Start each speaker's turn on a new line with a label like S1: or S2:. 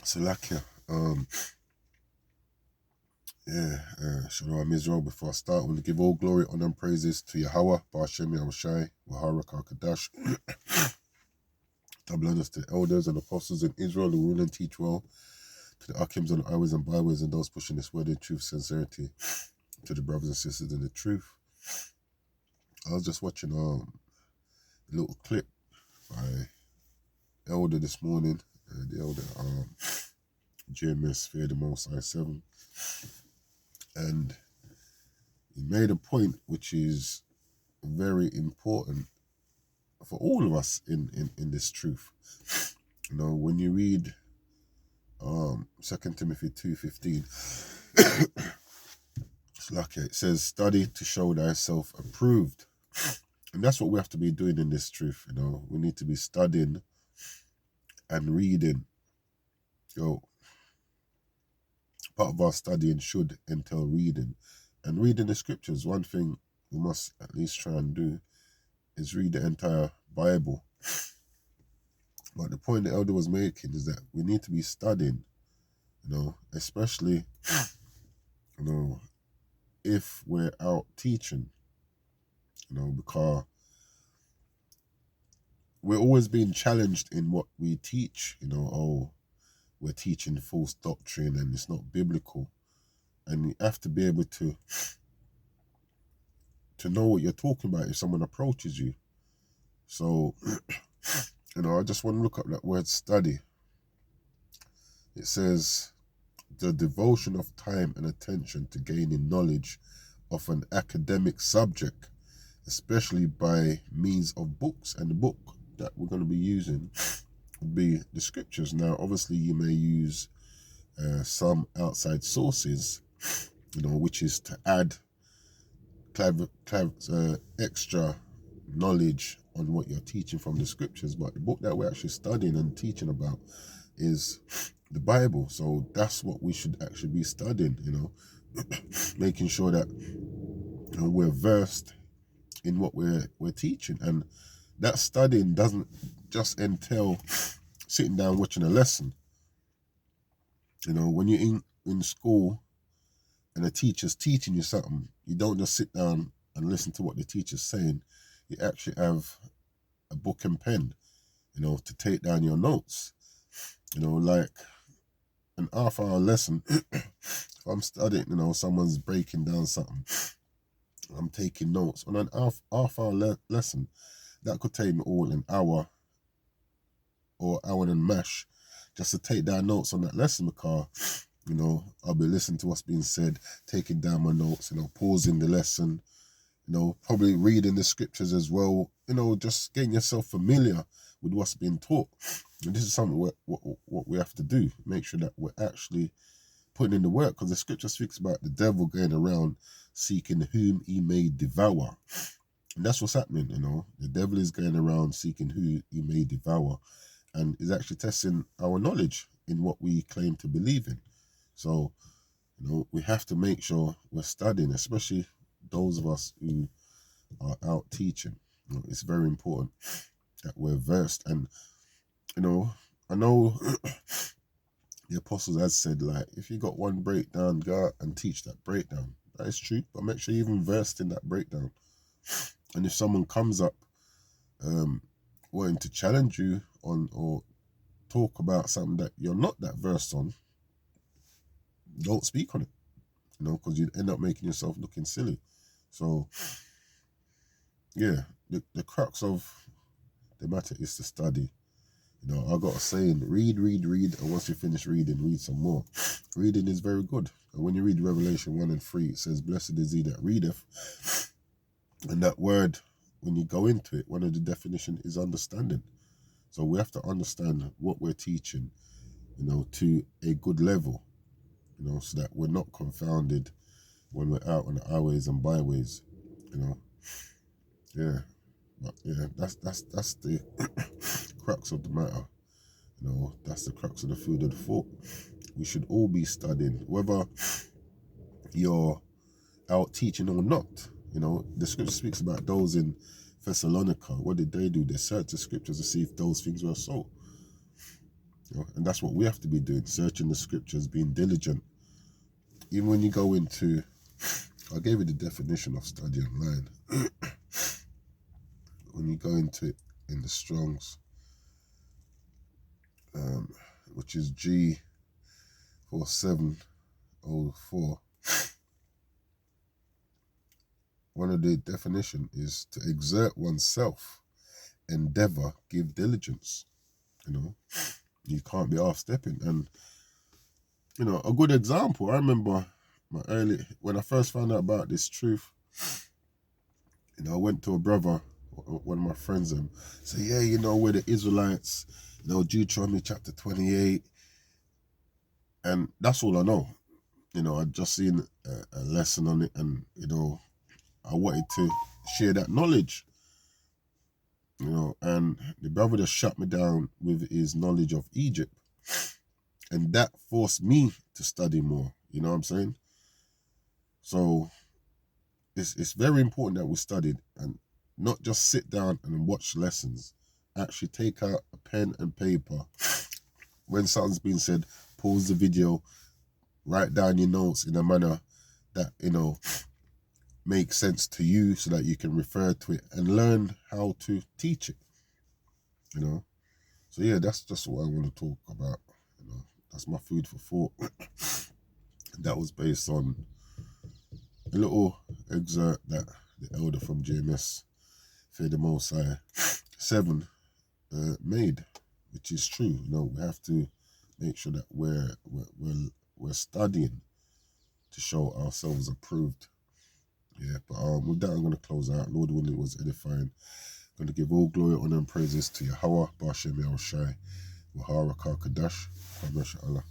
S1: Salakia. Shalom Israel. Before I start, I want to give all glory, honor, and praises to Yahweh, Ba'ashem Yahushai, Waharak HaKadash. Double honors to the elders and apostles in Israel who rule and teach well, to the Akims and the highways and byways and those pushing this word in truth, sincerity, to the brothers and sisters in the truth. I was just watching a little clip by Elder this morning, the Elder JMS Fear the Most High 7, and he made a point which is very important for all of us in this truth. You know, when you read 2 Timothy 2:15, it's like it says, study to show thyself approved. And that's what we have to be doing in this truth. You know, we need to be studying and reading. Part of our studying should entail reading. And reading the scriptures, one thing we must at least try and do is read the entire Bible. But the point the elder was making is that we need to be studying, you know, especially, you know, if we're out teaching, you know, because we're always being challenged in what we teach, you know, oh, we're teaching false doctrine and it's not biblical. And you have to be able to know what you're talking about if someone approaches you. So, you know, I just want to look up that word study. It says, the devotion of time and attention to gaining knowledge of an academic subject, especially by means of books. And the book that we're going to be using would be the scriptures. Now, obviously, you may use some outside sources, you know, which is to add extra knowledge on what you're teaching from the scriptures. But the book that we're actually studying and teaching about is the Bible. So that's what we should actually be studying, you know, making sure that, you know, we're versed in what we're teaching. And that studying doesn't just entail sitting down watching a lesson. You know, when you're in school and a teacher's teaching you something, you don't just sit down and listen to what the teacher's saying. You actually have a book and pen, you know, to take down your notes. You know, like an half-hour lesson, if I'm studying, you know, someone's breaking down something, I'm taking notes. On an half-hour lesson, that could take me all an hour or hour and mash just to take down notes on that lesson, because, you know, I'll be listening to what's being said, taking down my notes, you know, pausing the lesson, you know, probably reading the scriptures as well, you know, just getting yourself familiar with what's being taught. And this is something what we have to do, make sure that we're actually putting in the work, because the scripture speaks about the devil going around seeking whom he may devour. And that's what's happening, you know. The devil is going around seeking who he may devour, and is actually testing our knowledge in what we claim to believe in. So, you know, we have to make sure we're studying, especially those of us who are out teaching. You know, it's very important that we're versed. And, you know, I know the apostles has said, like, if you got one breakdown, go out and teach that breakdown. That is true, but make sure you're even versed in that breakdown. And if someone comes up wanting to challenge you on or talk about something that you're not that versed on, don't speak on it, you know, because you'd end up making yourself looking silly. So, yeah, the crux of the matter is to study. You know, I got a saying, read, and once you finish reading, read some more. Reading is very good. And when you read Revelation 1 and 3, it says, blessed is he that readeth. And that word, when you go into it, one of the definitions is understanding. So we have to understand what we're teaching, you know, to a good level, you know, so that we're not confounded when we're out on the highways and byways, you know. Yeah, but yeah, that's the crux of the matter, you know. That's the crux of the food of the thought. We should all be studying, whether you're out teaching or not. You know, the scripture speaks about those in Thessalonica, what did they do? They searched the scriptures to see if those things were so. You know, and that's what we have to be doing, searching the scriptures, being diligent. Even when you go into, I gave you the definition of study online. When you go into it in the Strong's, which is G4704, one of the definition is to exert oneself, endeavor, give diligence. You know, you can't be half-stepping. And, you know, a good example, I remember when I first found out about this truth, you know, I went to a brother, one of my friends, and said, yeah, you know, we're the Israelites, you know, Deuteronomy chapter 28. And that's all I know. You know, I'd just seen a lesson on it, and, you know, I wanted to share that knowledge, you know, and the brother just shut me down with his knowledge of Egypt. And that forced me to study more, you know what I'm saying? So it's very important that we studied and not just sit down and watch lessons. Actually take out a pen and paper. When something's been said, pause the video, write down your notes in a manner that, you know, makes sense to you so that you can refer to it and learn how to teach it, you know? So yeah, that's just what I want to talk about, you know? That's my food for thought. That was based on a little excerpt that the elder from JMS, Fear the Most High 7, made, which is true. You know, we have to make sure that we're studying to show ourselves approved. Yeah, but with that, I'm going to close out. Lord willing, it was edifying. I'm going to give all glory, honor, and praises to Yahweh, Bashem El Shai, Wahara Kakadash, Allah.